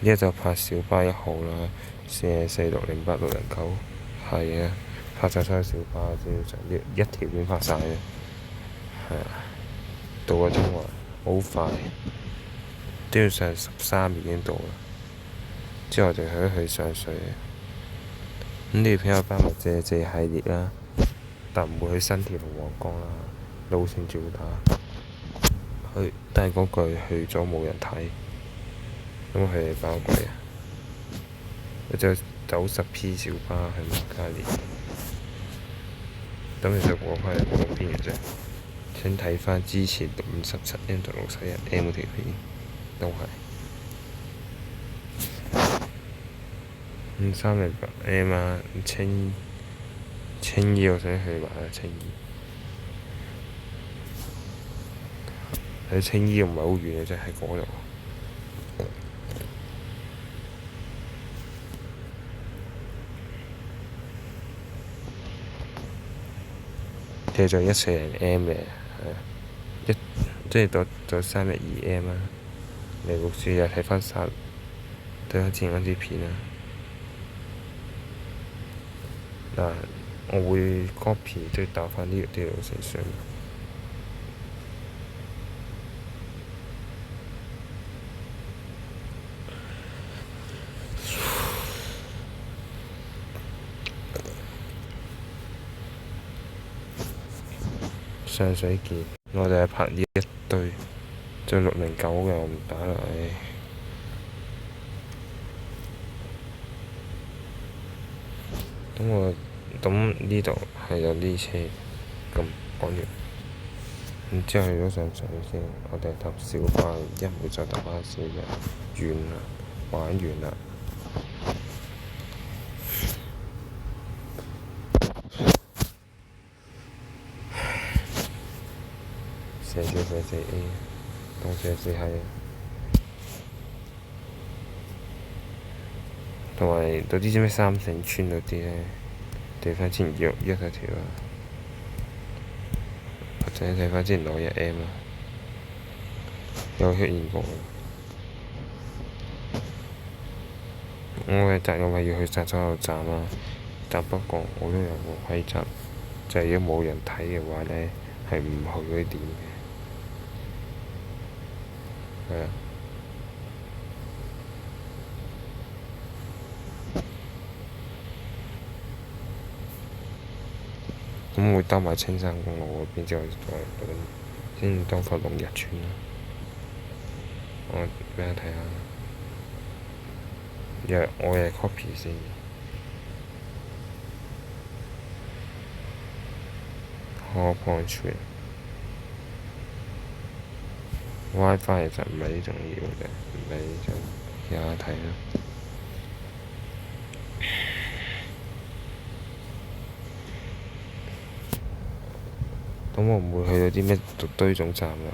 依家就拍小巴1號啦，44608609，係啊，拍晒所有小巴，基本上一條片拍晒嘅，係啊，到個中環好快，基本上13已經到啦。之後就去上水嘅。咁呢條片有班咪謝謝系列啦，但唔會去新田同皇崗啦，路線照打。但係嗰句去咗冇人睇，咁佢哋包鬼啊！佢就90P 小巴去瑪嘉烈，咁其實嗰批係冇邊嘅啫。請睇翻之前57M 同61M 嗰條片，都係308M 啊，青衣我想去玩啊，青衣喺青衣唔係好遠嘅啫，喺嗰度。其實就140M 嘅，即係到312M 啦。嚟錄書又睇翻晒之前嗰啲片啦。嗱，我會 copy 即係打翻呢啲路線上。上水見，我哋係拍呢一堆，就609嘅我唔打啦，咁呢度係有啲車，咁講完，然之後去咗上水先，我哋搭小巴，一會再搭巴士嘅，完啦，玩完啦。4444A，當44係，同埋到啲咩三聖村嗰啲呢，地翻之前約一條啊，或者睇翻之前61M啊，有出現過。我嘅責任係要去晒所有站啊，但不過我都有個規則，就係如果冇人睇嘅話呢，係唔去嗰啲點嘅。係啊，咁會兜埋青山公路嗰邊之後再先兜翻龍日村啦。我俾你睇下，我嘅 copy 先。Hall Point Train WiFi 其實唔係呢種要嘅，唔係呢種，有得睇啦。咁我唔會去到啲咩堆總站啦，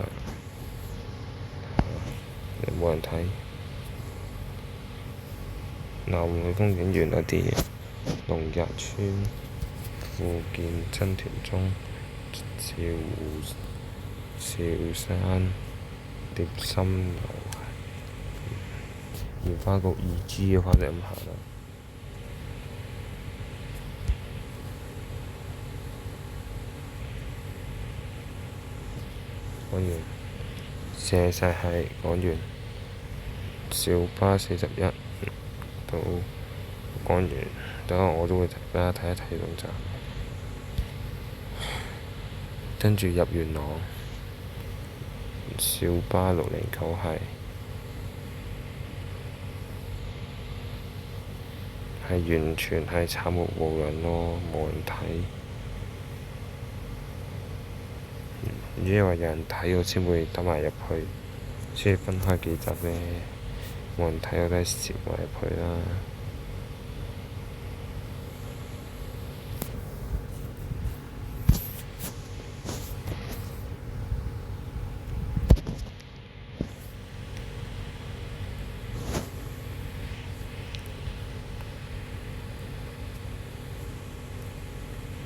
又冇人睇。南匯公園園嗰啲，龍日村、富健真團中、潮山、蝶心樓、蓮花局2G 嘅話就咁行啦。講完，謝晒係講完，小巴41到講完，等下我都會俾大家睇一睇總站。跟住入元朗，小巴609係完全係慘無人咯，冇人睇。因為有人睇我先會等埋入去，先分開幾集呢。冇人睇我都係攝埋入去啦。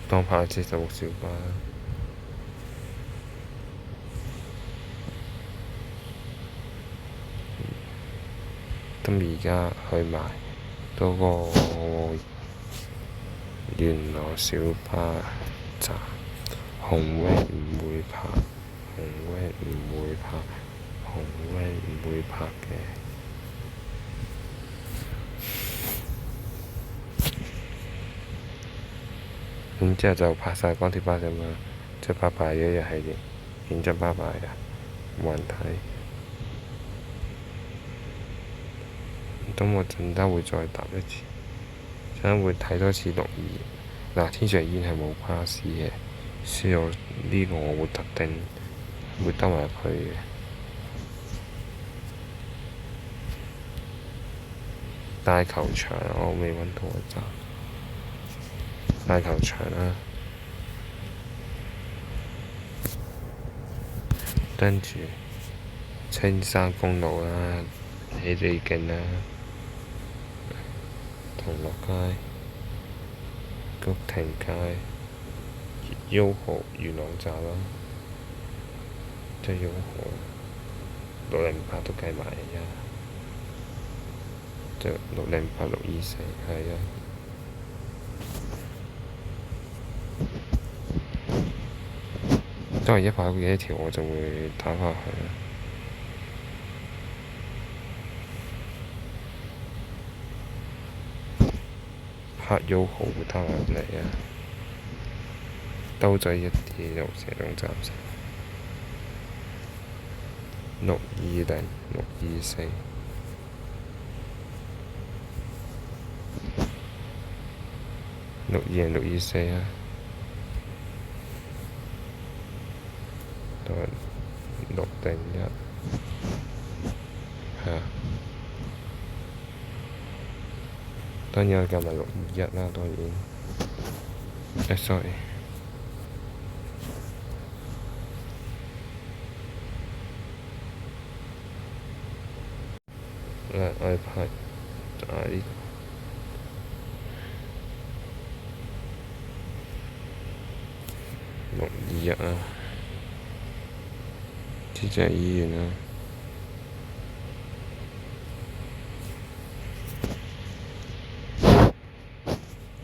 當拍76小巴。咁而家去埋嗰個元朗小巴站，紅 van 唔會泊，紅 van 唔會泊，紅 van 唔會泊嘅。然之後就拍晒港鐵巴士嘛，即係拜拜一日系列，認真拜拜啊，冇人睇。咁我陣間會再搭一次，陣間會睇多次6·2。嗱，天上醫院係冇巴士嘅，所以呢個我會特定會兜埋入去嘅。大球場我未揾到個站，大球場啦，跟住青山公路啦、喜利徑啦、銅鑼街、菊亭街、1號元朗站啦，即係1號608都計埋而家，即係608、624係啊。都係100幾條，我就會打返去啦。拍1號會打入嚟啊！兜仔一啲路社總站先620、624、620、624啊！都係601，係啊。當然我計埋621啦，當然。sorry。我拍就係呢個621啊，天井醫院啊。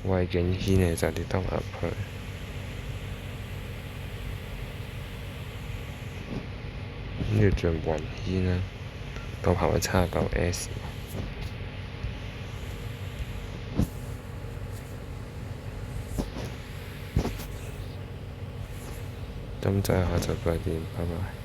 衛景軒嘅就啲兜入去，跟住仲雲軒啦，個排位79S。咁就下晝再見，拜拜。